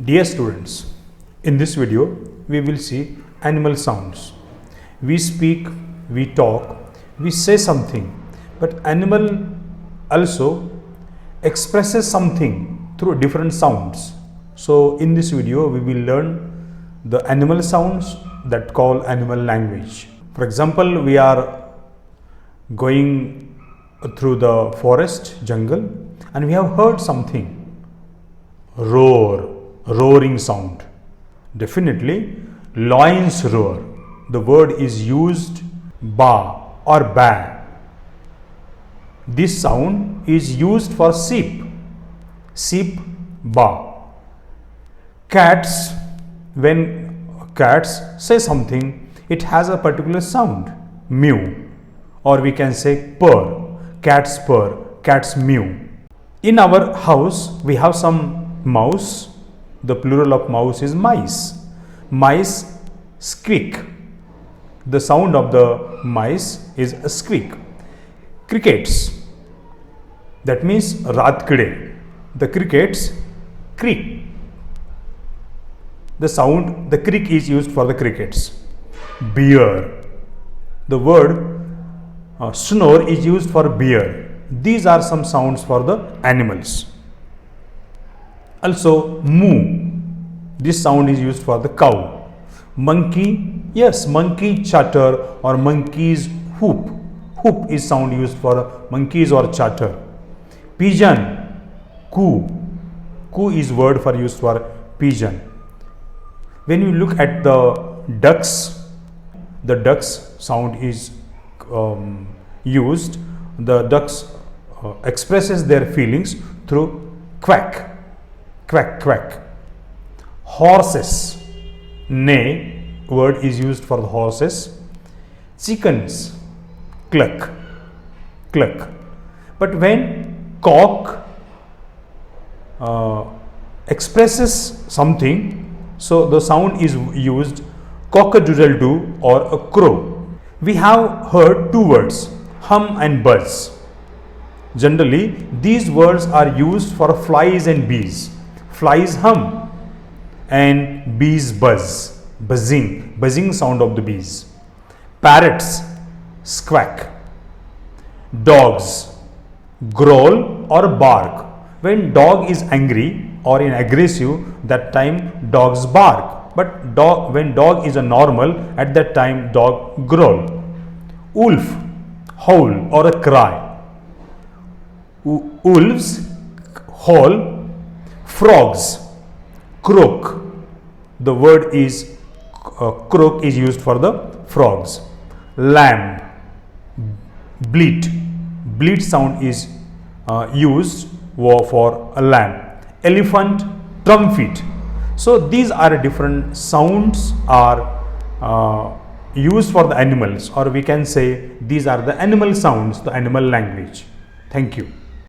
Dear students, in this video we will see animal sounds. We speak, we talk, we say something, but animal also expresses something through different sounds. So in this video we will learn the animal sounds that call animal language. For example, we are going through the forest, jungle, and we have heard something. Roaring sound. Definitely lions roar. The word is used ba or ba. This sound is used for sheep ba. Cats, when cats say something, it has a particular sound, mew, or we can say purr, cats mew. In our house we have some mouse. The plural of mouse is mice. Mice squeak. The sound of the mice is a squeak. Crickets, that means ratkide. The crickets creak. The sound, the creak is used for the crickets. Bear, the word snore is used for bear. These are some sounds for the animals. Also moo, this sound is used for the cow. Monkey, yes, monkey chatter or monkey's whoop. Whoop is sound used for monkeys or chatter. Pigeon, coo. Coo is word for used for pigeon. When you look at the ducks sound is used. The ducks expresses their feelings through quack. Horses, neigh, word is used for the horses. Chickens, cluck. But when cock expresses something, so the sound is used cock-a-doodle-doo or a crow. We have heard two words, hum and buzz. Generally, these words are used for flies and bees. Flies hum and bees buzz, buzzing sound of the bees. Parrots squawk. Dogs growl or bark. When dog is angry or in aggressive, that time dogs bark. But when dog is a normal, at that time dog growl. Wolf howl or a cry. Wolves howl. Frogs croak. The word is croak is used for the frogs. Lamb bleat sound is used for a lamb. Elephant trumpet. So these are different sounds are used for the animals, or we can say these are the animal sounds, the animal language. Thank you.